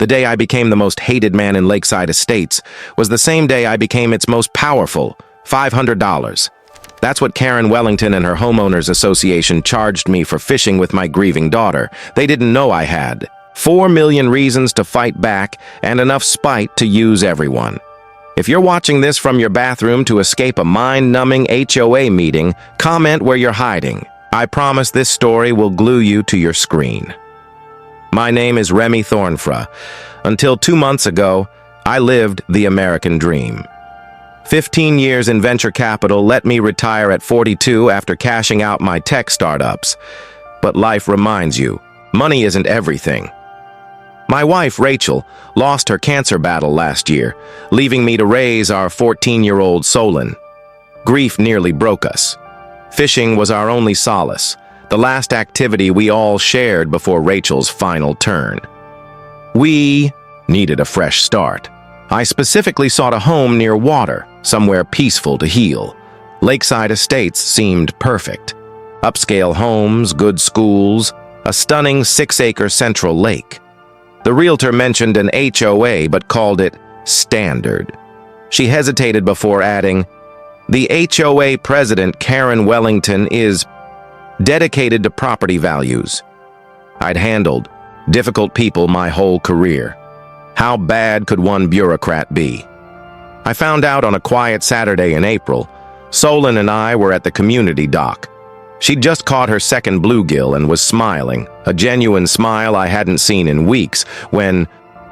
The day I became the most hated man in Lakeside Estates was the same day I became its most powerful, $500. That's what Karen Wellington and her Homeowners Association charged me for fishing with my grieving daughter. They didn't know I had 4 million reasons to fight back and enough spite to use everyone. If you're watching this from your bathroom to escape a mind-numbing HOA meeting, comment where you're hiding. I promise this story will glue you to your screen. My name is Remy Thornfra. Until 2 months ago, I lived the American dream. 15 years in venture capital let me retire at 42 after cashing out my tech startups. But life reminds you, money isn't everything. My wife, Rachel, lost her cancer battle last year, leaving me to raise our 14-year-old Solon. Grief nearly broke us. Fishing was our only solace, the last activity we all shared before Rachel's final turn. We needed a fresh start. I specifically sought a home near water, somewhere peaceful to heal. Lakeside Estates seemed perfect. Upscale homes, good schools, a stunning 6-acre central lake. The realtor mentioned an HOA but called it standard. She hesitated before adding, "The HOA president, Karen Wellington, is dedicated to property values." I'd handled difficult people my whole career. How bad could one bureaucrat be? I found out on a quiet Saturday in April. Solon and I were at the community dock. She'd just caught her second bluegill and was smiling, a genuine smile I hadn't seen in weeks, when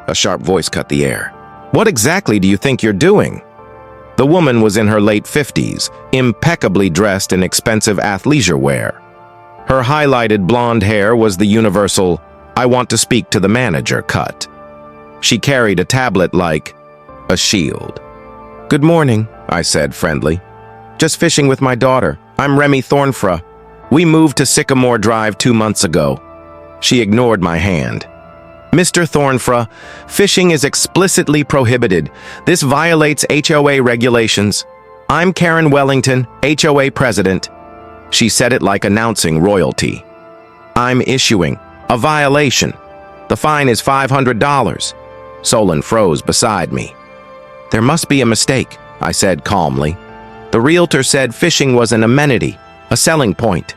a sharp voice cut the air. "What exactly do you think you're doing?" The woman was in her late 50s, impeccably dressed in expensive athleisure wear. Her highlighted blonde hair was the universal, "I want to speak to the manager" cut. She carried a tablet like a shield. "Good morning," I said, friendly. "Just fishing with my daughter. I'm Remy Thornfra. We moved to Sycamore Drive 2 months ago." She ignored my hand. "Mr. Thornfra, fishing is explicitly prohibited. This violates HOA regulations. I'm Karen Wellington, HOA president." She said it like announcing royalty. "I'm issuing a violation. The fine is $500. Solon froze beside me. "There must be a mistake," I said calmly. "The realtor said fishing was an amenity, a selling point."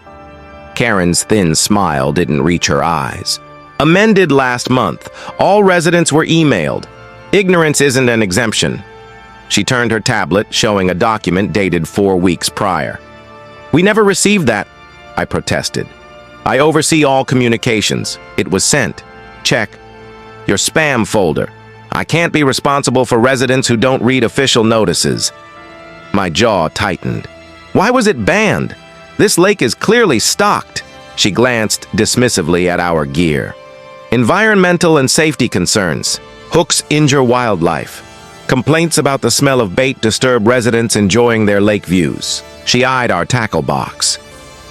Karen's thin smile didn't reach her eyes. "Amended last month. All residents were emailed. Ignorance isn't an exemption." She turned her tablet, showing a document dated 4 weeks prior. "We never received that," I protested. "I oversee all communications. It was sent. Check your spam folder. I can't be responsible for residents who don't read official notices." My jaw tightened. "Why was it banned? This lake is clearly stocked." She glanced dismissively at our gear. "Environmental and safety concerns. Hooks injure wildlife. Complaints about the smell of bait disturb residents enjoying their lake views." She eyed our tackle box.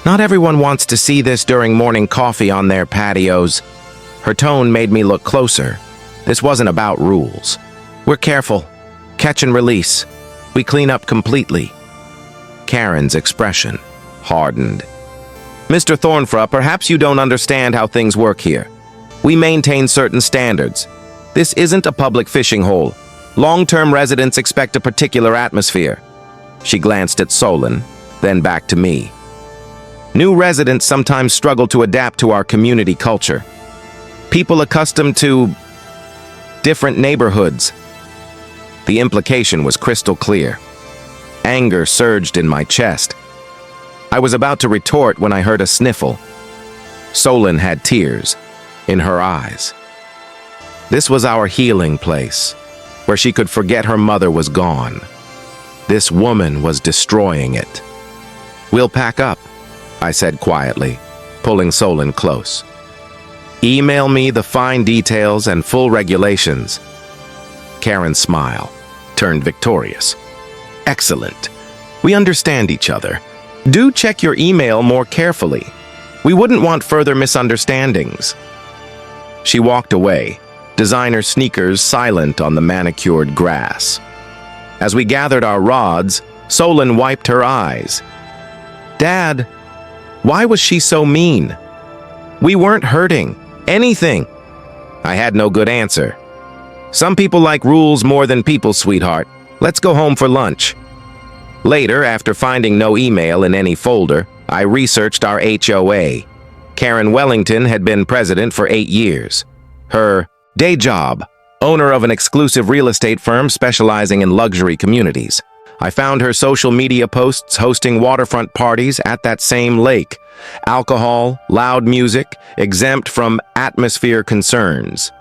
"Not everyone wants to see this during morning coffee on their patios." Her tone made me look closer. This wasn't about rules. "We're careful. Catch and release. We clean up completely." Karen's expression hardened. "Mr. Thornfra, perhaps you don't understand how things work here. We maintain certain standards. This isn't a public fishing hole. Long-term residents expect a particular atmosphere." She glanced at Solon, then back to me. "New residents sometimes struggle to adapt to our community culture. People accustomed to different neighborhoods." The implication was crystal clear. Anger surged in my chest. I was about to retort when I heard a sniffle. Solon had tears in her eyes. This was our healing place, where she could forget her mother was gone. This woman was destroying it. "We'll pack up," I said quietly, pulling Solon close. "Email me the fine details and full regulations." Karen's smile turned victorious. "Excellent. We understand each other. Do check your email more carefully. We wouldn't want further misunderstandings." She walked away, designer sneakers silent on the manicured grass. As we gathered our rods, Solon wiped her eyes. "Dad, why was she so mean? We weren't hurting anything." I had no good answer. Some people like rules more than people, sweetheart. Let's go home for lunch. Later, after finding no email in any folder, I researched our HOA. Karen Wellington had been president for 8 years. Her day job, owner of an exclusive real estate firm specializing in luxury communities. I found her social media posts hosting waterfront parties at that same lake. Alcohol, loud music, exempt from atmosphere concerns.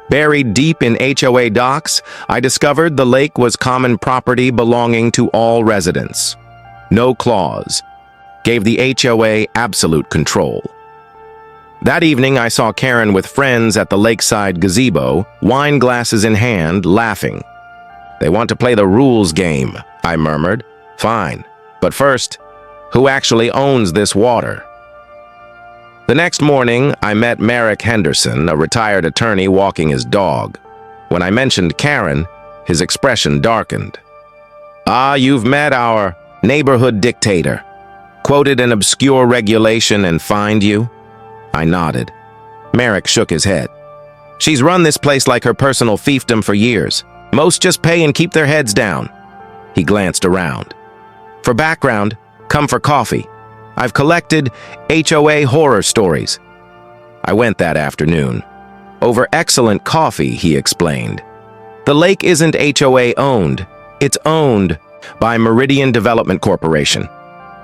Buried deep in HOA docs, I discovered the lake was common property belonging to all residents. No clause. Gave the HOA absolute control. That evening, I saw Karen with friends at the lakeside gazebo, wine glasses in hand, laughing. They want to play the rules game, I murmured. Fine. But first, who actually owns this water? The next morning, I met Merrick Henderson, a retired attorney walking his dog. When I mentioned Karen, his expression darkened. Ah, you've met our neighborhood dictator. Quoted an obscure regulation and fined you? I nodded. Merrick shook his head. She's run this place like her personal fiefdom for years. Most just pay and keep their heads down. He glanced around. For background, come for coffee. I've collected HOA horror stories. I went that afternoon. Over excellent coffee, he explained. The lake isn't HOA owned. It's owned by Meridian Development Corporation.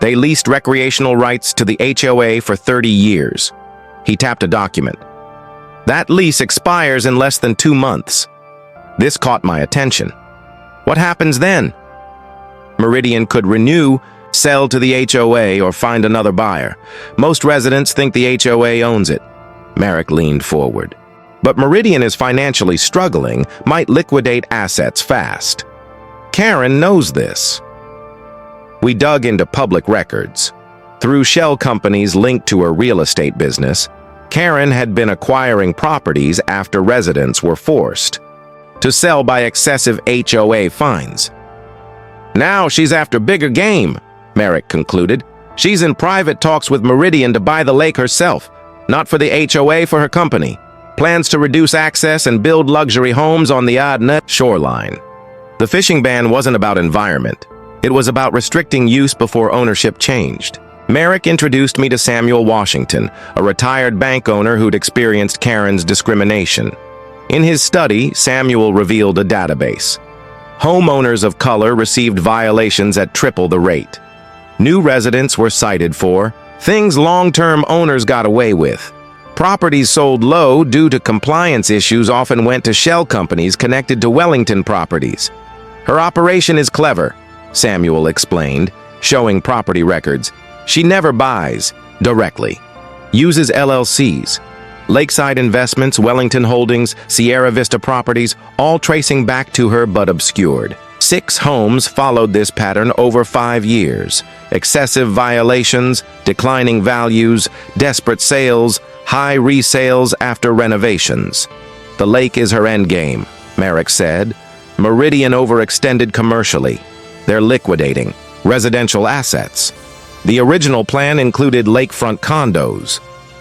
They leased recreational rights to the HOA for 30 years. He tapped a document. That lease expires in less than 2 months. This caught my attention. What happens then? Meridian could renew, sell to the HOA, or find another buyer. Most residents think the HOA owns it. Merrick leaned forward. But Meridian is financially struggling, might liquidate assets fast. Karen knows this. We dug into public records. Through shell companies linked to her real estate business, Karen had been acquiring properties after residents were forced to sell by excessive HOA fines. Now she's after bigger game, Merrick concluded. She's in private talks with Meridian to buy the lake herself, not for the HOA, for her company. Plans to reduce access and build luxury homes on the odd-nut shoreline. The fishing ban wasn't about environment. It was about restricting use before ownership changed. Merrick introduced me to Samuel Washington, a retired bank owner who'd experienced Karen's discrimination. In his study, Samuel revealed a database. Homeowners of color received violations at triple the rate. New residents were cited for things long-term owners got away with. Properties sold low due to compliance issues often went to shell companies connected to Wellington properties. Her operation is clever, Samuel explained, showing property records. She never buys directly. Uses LLCs. Lakeside Investments, Wellington Holdings, Sierra Vista Properties, all tracing back to her but obscured. 6 homes followed this pattern over 5 years. Excessive violations, declining values, desperate sales, high resales after renovations. The lake is her endgame, Merrick said. Meridian overextended commercially. They're liquidating residential assets. The original plan included lakefront condos,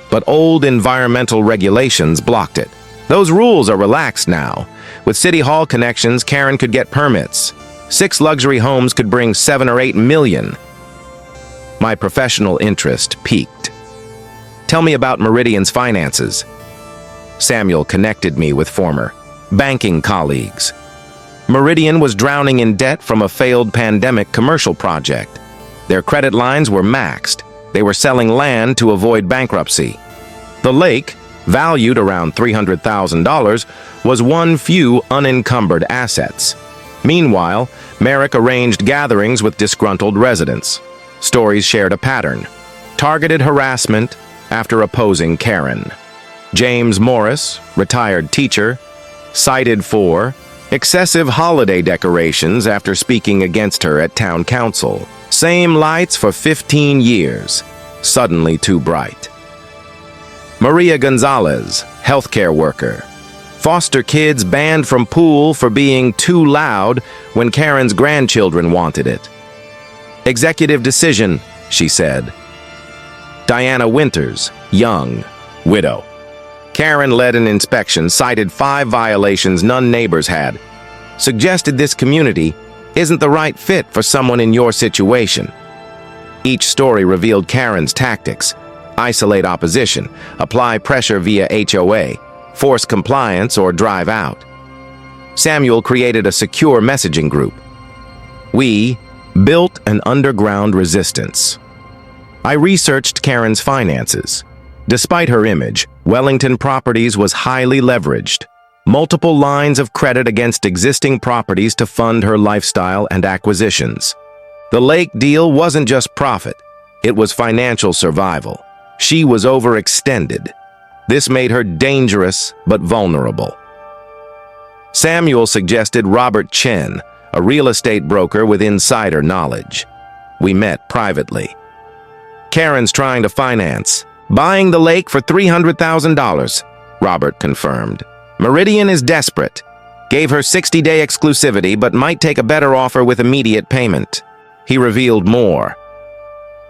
but old environmental regulations blocked it. Those rules are relaxed now. With City Hall connections, Karen could get permits. 6 luxury homes could bring 7 or 8 million. My professional interest piqued. Tell me about Meridian's finances. Samuel connected me with former banking colleagues. Meridian was drowning in debt from a failed pandemic commercial project. Their credit lines were maxed. They were selling land to avoid bankruptcy. The lake, valued around $300,000, was one few unencumbered assets. Meanwhile, Merrick arranged gatherings with disgruntled residents. Stories shared a pattern. Targeted harassment after opposing Karen. James Morris, retired teacher, cited for excessive holiday decorations after speaking against her at town council. Same lights for 15 years. Suddenly too bright. Maria Gonzalez, healthcare worker. Foster kids banned from pool for being too loud when Karen's grandchildren wanted it. Executive decision, she said. Diana Winters, young, widow. Karen led an inspection, cited 5 violations none neighbors had, suggested this community isn't the right fit for someone in your situation. Each story revealed Karen's tactics: isolate opposition, apply pressure via HOA, force compliance, or drive out. Samuel created a secure messaging group. We built an underground resistance. I researched Karen's finances. Despite her image, Wellington Properties was highly leveraged. Multiple lines of credit against existing properties to fund her lifestyle and acquisitions. The lake deal wasn't just profit, it was financial survival. She was overextended. This made her dangerous but vulnerable. Samuel suggested Robert Chen, a real estate broker with insider knowledge. We met privately. Karen's trying to finance, buying the lake for $300,000, Robert confirmed. Meridian is desperate. Gave her 60-day exclusivity but might take a better offer with immediate payment. He revealed more.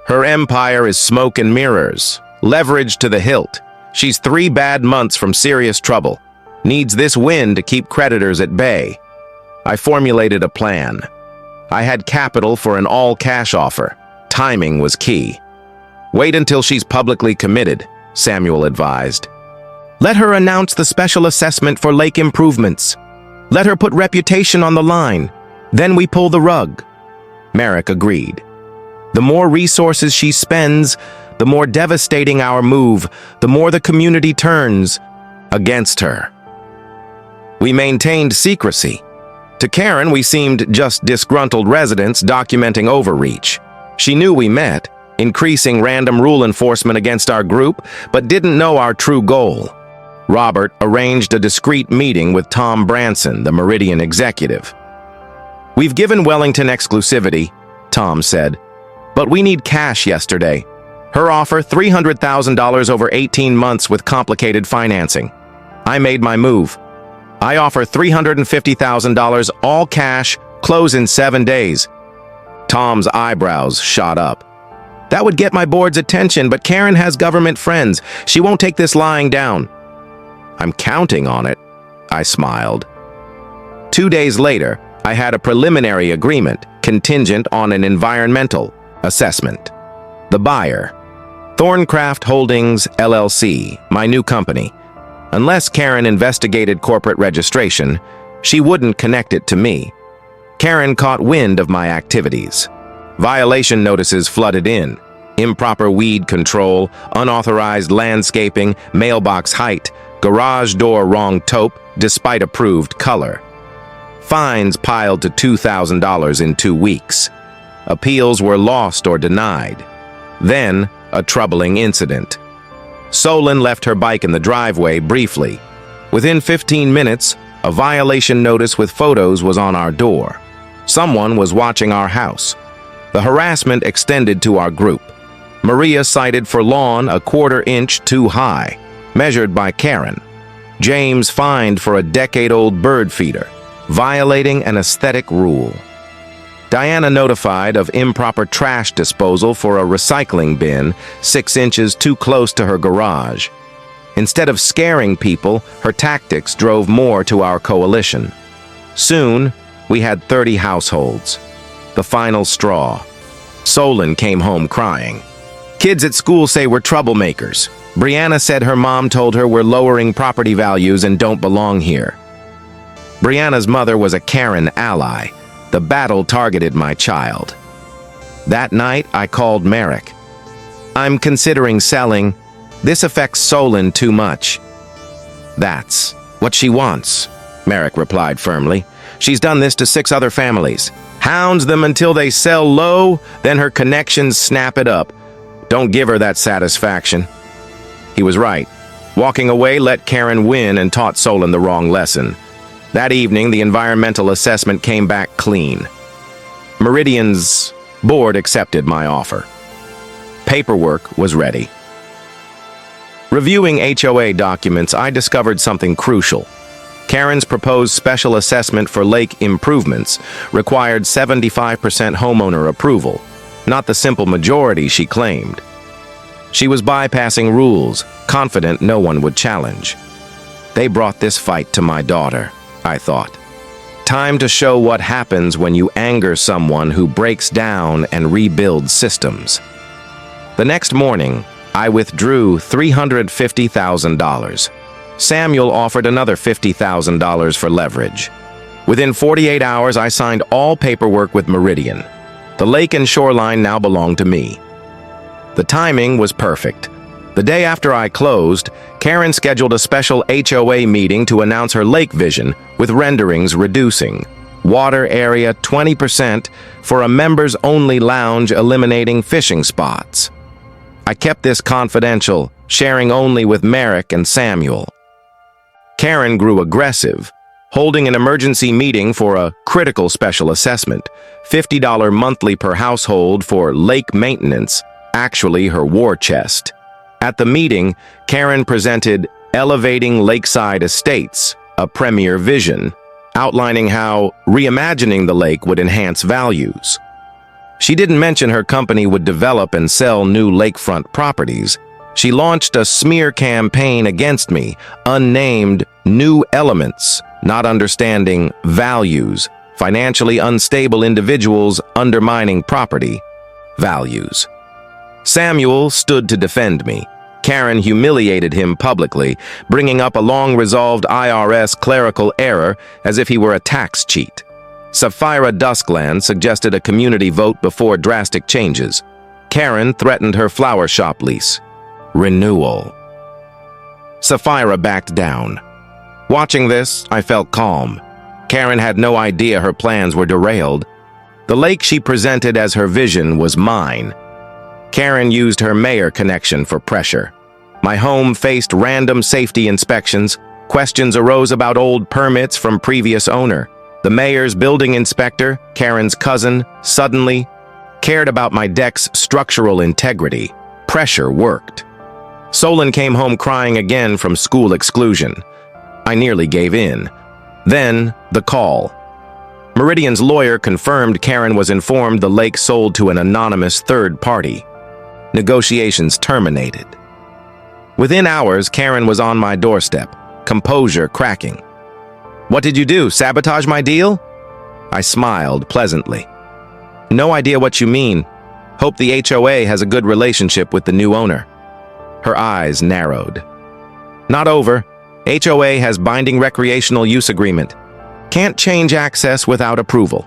Her empire is smoke and mirrors, leveraged to the hilt. She's 3 bad months from serious trouble. Needs this win to keep creditors at bay. I formulated a plan. I had capital for an all-cash offer. Timing was key. Wait until she's publicly committed, Samuel advised. Let her announce the special assessment for lake improvements. Let her put reputation on the line. Then we pull the rug. Merrick agreed. The more resources she spends, the more devastating our move, the more the community turns against her. We maintained secrecy. To Karen, we seemed just disgruntled residents documenting overreach. She knew we met, increasing random rule enforcement against our group, but didn't know our true goal. Robert arranged a discreet meeting with Tom Branson, the Meridian executive. We've given Wellington exclusivity, Tom said, but we need cash yesterday. Her offer, $300,000 over 18 months with complicated financing. I made my move. I offer $350,000 all cash, close in 7 days. Tom's eyebrows shot up. That would get my board's attention, but Karen has government friends. She won't take this lying down. I'm counting on it, I smiled. 2 days later, I had a preliminary agreement contingent on an environmental assessment. The buyer, Thorncraft Holdings, LLC, my new company. Unless Karen investigated corporate registration, she wouldn't connect it to me. Karen caught wind of my activities. Violation notices flooded in. Improper weed control, unauthorized landscaping, mailbox height, garage door wrong taupe despite approved color. Fines piled to $2,000 in 2 weeks. Appeals were lost or denied. Then, a troubling incident. Solon left her bike in the driveway briefly. Within 15 minutes, a violation notice with photos was on our door. Someone was watching our house. The harassment extended to our group. Maria cited for lawn 1/4 inch too high, measured by Karen. James fined for a decade-old bird feeder, violating an aesthetic rule. Diana notified of improper trash disposal for a recycling bin 6 inches too close to her garage. Instead of scaring people, her tactics drove more to our coalition. Soon, we had 30 households. The final straw. Solon came home crying. Kids at school say we're troublemakers. Brianna said her mom told her we're lowering property values and don't belong here. Brianna's mother was a Karen ally. The battle targeted my child. That night, I called Merrick. I'm considering selling. This affects Solon too much. That's what she wants, Merrick replied firmly. She's done this to 6 other families. Hounds them until they sell low, then her connections snap it up. Don't give her that satisfaction. He was right. Walking away let Karen win and taught Solon the wrong lesson. That evening, the environmental assessment came back clean. Meridian's board accepted my offer. Paperwork was ready. Reviewing HOA documents, I discovered something crucial. Karen's proposed special assessment for lake improvements required 75% homeowner approval, not the simple majority she claimed. She was bypassing rules, confident no one would challenge. They brought this fight to my daughter, I thought. Time to show what happens when you anger someone who breaks down and rebuilds systems. The next morning, I withdrew $350,000. Samuel offered another $50,000 for leverage. Within 48 hours, I signed all paperwork with Meridian. The lake and shoreline now belonged to me. The timing was perfect. The day after I closed, Karen scheduled a special HOA meeting to announce her lake vision, with renderings reducing water area 20% for a members-only lounge, eliminating fishing spots. I kept this confidential, sharing only with Merrick and Samuel. Karen grew aggressive, holding an emergency meeting for a critical special assessment, $50 monthly per household for lake maintenance, actually her war chest. At the meeting, Karen presented Elevating Lakeside Estates, a premier vision, outlining how reimagining the lake would enhance values. She didn't mention her company would develop and sell new lakefront properties. She launched a smear campaign against me, unnamed New Elements, not understanding values, financially unstable individuals undermining property values. Samuel stood to defend me. Karen humiliated him publicly, bringing up a long-resolved IRS clerical error as if he were a tax cheat. Sapphira Duskland suggested a community vote before drastic changes. Karen threatened her flower shop lease. Renewal. Sapphira backed down. Watching this, I felt calm. Karen had no idea her plans were derailed. The lake she presented as her vision was mine. Karen used her mayor connection for pressure. My home faced random safety inspections. Questions arose about old permits from previous owner. The mayor's building inspector, Karen's cousin, suddenly cared about my deck's structural integrity. Pressure worked. Solon came home crying again from school exclusion. I nearly gave in. Then, the call. Meridian's lawyer confirmed Karen was informed the lake sold to an anonymous third party. Negotiations terminated. Within hours, Karen was on my doorstep, composure cracking. "What did you do, sabotage my deal?" I smiled pleasantly. "No idea what you mean. Hope the HOA has a good relationship with the new owner." Her eyes narrowed. "Not over. HOA has binding recreational use agreement. Can't change access without approval."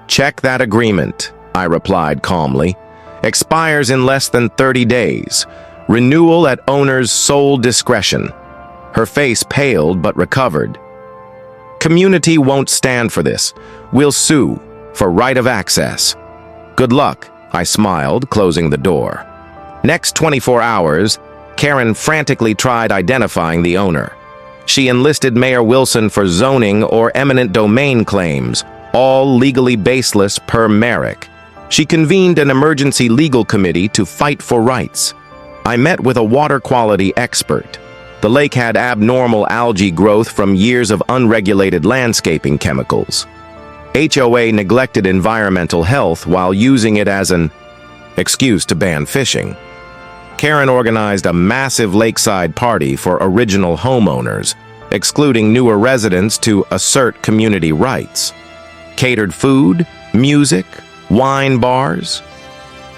"Check that agreement," I replied calmly. "Expires in less than 30 days. Renewal at owner's sole discretion." Her face paled but recovered. "Community won't stand for this. We'll sue for right of access." "Good luck," I smiled, closing the door. Next 24 hours, Karen frantically tried identifying the owner. She enlisted Mayor Wilson for zoning or eminent domain claims, all legally baseless per Merrick. She convened an emergency legal committee to fight for rights. I met with a water quality expert. The lake had abnormal algae growth from years of unregulated landscaping chemicals. HOA neglected environmental health while using it as an excuse to ban fishing. Karen organized a massive lakeside party for original homeowners, excluding newer residents to assert community rights. Catered food, music, wine bars.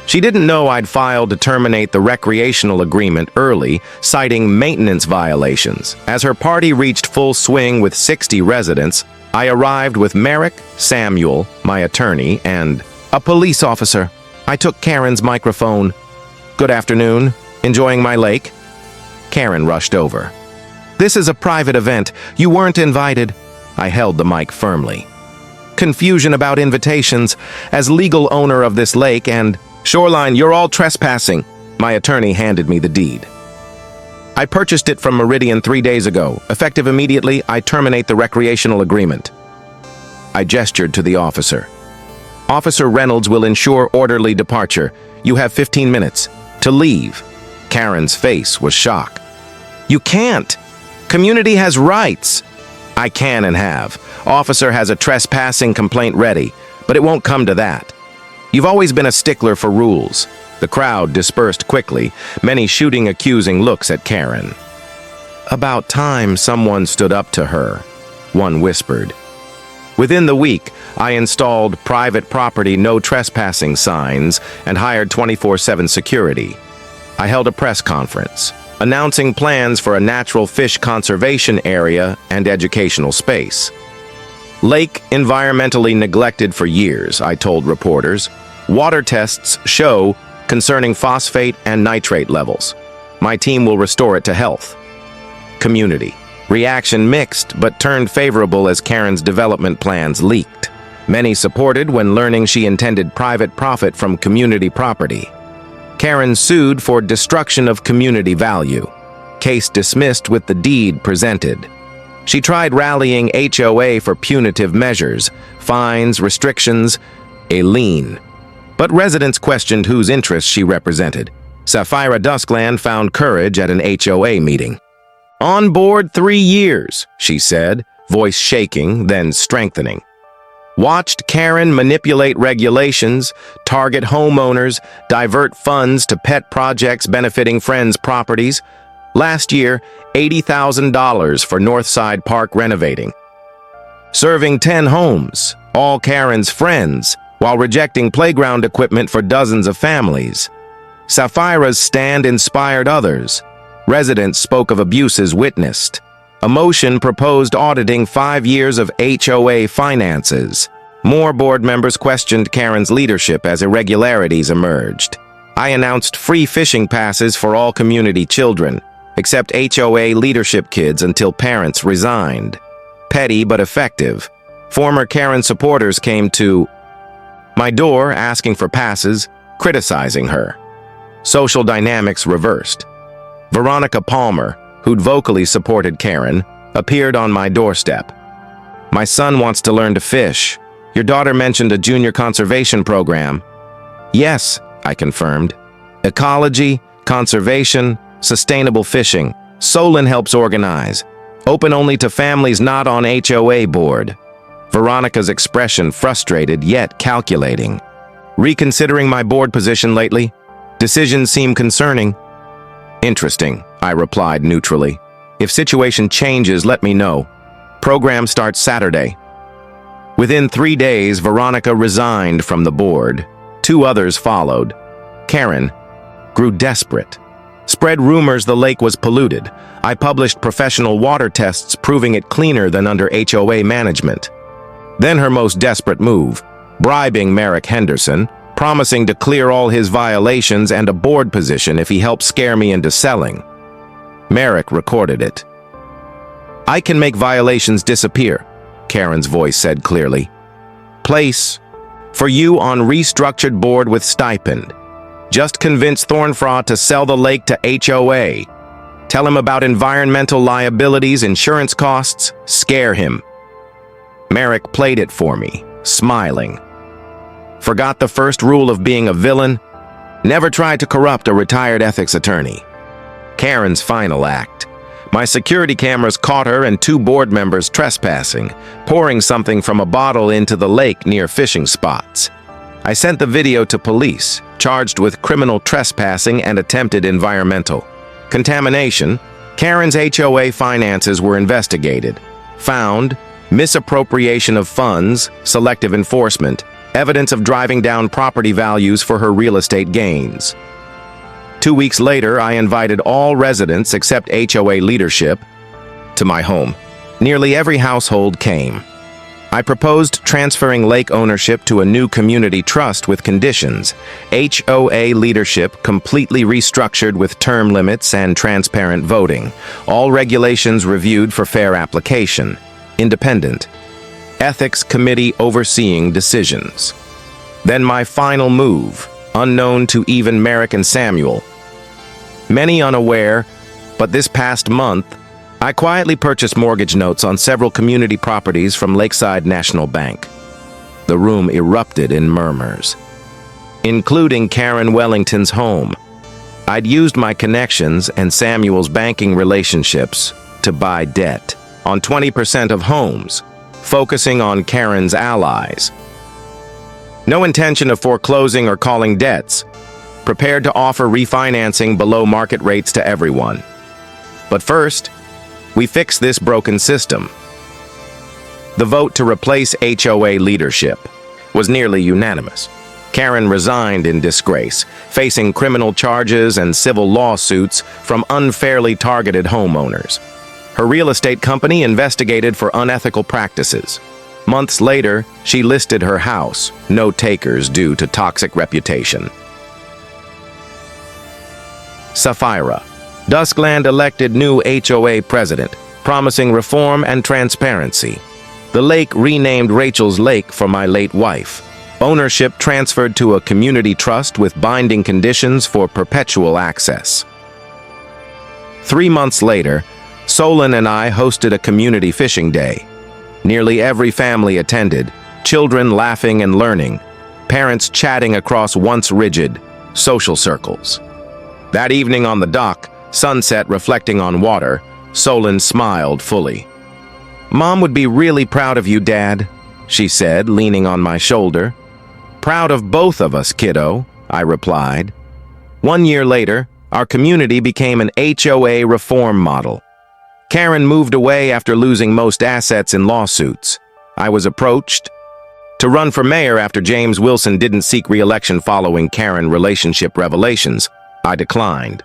She didn't know I'd filed to terminate the recreational agreement early, citing maintenance violations. As her party reached full swing with 60 residents, I arrived with Merrick, Samuel, my attorney, and a police officer. I took Karen's microphone. "Good afternoon. Enjoying my lake?" Karen rushed over. "This is a private event. You weren't invited." I held the mic firmly. "Confusion about invitations. As legal owner of this lake and shoreline, you're all trespassing." My attorney handed me the deed. "I purchased it from Meridian 3 days ago. Effective immediately, I terminate the recreational agreement." I gestured to the officer. "Officer Reynolds will ensure orderly departure. You have 15 minutes to leave." Karen's face was shock. "You can't. Community has rights." "I can and have. Officer has a trespassing complaint ready, but it won't come to that. You've always been a stickler for rules. The crowd dispersed quickly, many shooting accusing looks at Karen. "About time someone stood up to her," one whispered. Within the week, I installed private property no trespassing signs and hired 24/7 security. I held a press conference, announcing plans for a natural fish conservation area and educational space. Lake environmentally neglected for years, I told reporters. Water tests show concerning phosphate and nitrate levels. My team will restore it to health. Community. Reaction mixed, but turned favorable as Karen's development plans leaked. Many supported when learning she intended private profit from community property. Karen sued for destruction of community value. Case dismissed with the deed presented. She tried rallying HOA for punitive measures, fines, restrictions, a lien. But residents questioned whose interests she represented. Sapphira Duskland found courage at an HOA meeting. "On board 3 years," she said, voice shaking, then strengthening. Watched Karen manipulate regulations, target homeowners, divert funds to pet projects benefiting friends' properties. Last year, $80,000 for Northside Park renovating. Serving 10 homes, all Karen's friends, while rejecting playground equipment for dozens of families. Sapphira's stand inspired others. Residents spoke of abuses witnessed. A motion proposed auditing 5 years of HOA finances. More board members questioned Karen's leadership as irregularities emerged. I announced free fishing passes for all community children, except HOA leadership kids until parents resigned. Petty but effective. Former Karen supporters came to my door asking for passes, criticizing her. Social dynamics reversed. Veronica Palmer, who'd vocally supported Karen, appeared on my doorstep. "My son wants to learn to fish. Your daughter mentioned a junior conservation program." "Yes," I confirmed. "Ecology, conservation, sustainable fishing. Solon helps organize. Open only to families not on HOA board." Veronica's expression frustrated yet calculating. "Reconsidering my board position lately? Decisions seem concerning." "Interesting," I replied neutrally. "If situation changes, let me know. Program starts Saturday." Within 3 days, Veronica resigned from the board. 2 others followed. Karen grew desperate. Spread rumors the lake was polluted. I published professional water tests proving it cleaner than under HOA management. Then her most desperate move, bribing Merrick Henderson, promising to clear all his violations and a board position if he helped scare me into selling. Merrick recorded it. "I can make violations disappear," Karen's voice said clearly. "Place for you on restructured board with stipend. Just convince Thornfraw to sell the lake to HOA. Tell him about environmental liabilities, insurance costs, scare him." Merrick played it for me, smiling. Forgot the first rule of being a villain? Never try to corrupt a retired ethics attorney. Karen's final act. My security cameras caught her and 2 board members trespassing, pouring something from a bottle into the lake near fishing spots. I sent the video to police, charged with criminal trespassing and attempted environmental contamination. Karen's HOA finances were investigated. Found misappropriation of funds, selective enforcement, evidence of driving down property values for her real estate gains. 2 weeks later, I invited all residents except HOA leadership to my home. Nearly every household came. I proposed transferring lake ownership to a new community trust with conditions. HOA leadership completely restructured with term limits and transparent voting. All regulations reviewed for fair application. Independent. Ethics committee overseeing decisions. Then my final move, unknown to even Merrick and Samuel. Many unaware, but this past month, I quietly purchased mortgage notes on several community properties from Lakeside National Bank. The room erupted in murmurs, including Karen Wellington's home. I'd used my connections and Samuel's banking relationships to buy debt on 20% of homes, focusing on Karen's allies. No intention of foreclosing or calling debts. prepared to offer refinancing below market rates to everyone. But first, we fix this broken system. The vote to replace HOA leadership was nearly unanimous. Karen resigned in disgrace, facing criminal charges and civil lawsuits from unfairly targeted homeowners. Her real estate company investigated for unethical practices. Months later, she listed her house, no takers due to toxic reputation. Sapphira. Duskland elected new HOA president, promising reform and transparency. The lake renamed Rachel's Lake for my late wife. Ownership transferred to a community trust with binding conditions for perpetual access. 3 months later, Solon and I hosted a community fishing day. Nearly every family attended, children laughing and learning, parents chatting across once rigid social circles. That evening on the dock, sunset reflecting on water, Solon smiled fully. "Mom would be really proud of you, Dad," she said, leaning on my shoulder. "Proud of both of us, kiddo," I replied. 1 year later, our community became an HOA reform model. Karen moved away after losing most assets in lawsuits. I was approached to run for mayor after James Wilson didn't seek re-election following Karen relationship revelations. I declined.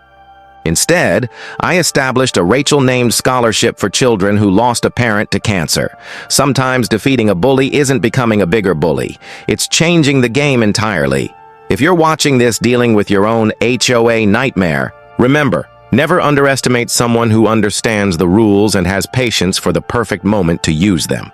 Instead, I established a Rachel-named scholarship for children who lost a parent to cancer. Sometimes defeating a bully isn't becoming a bigger bully. It's changing the game entirely. If you're watching this dealing with your own HOA nightmare, remember, never underestimate someone who understands the rules and has patience for the perfect moment to use them.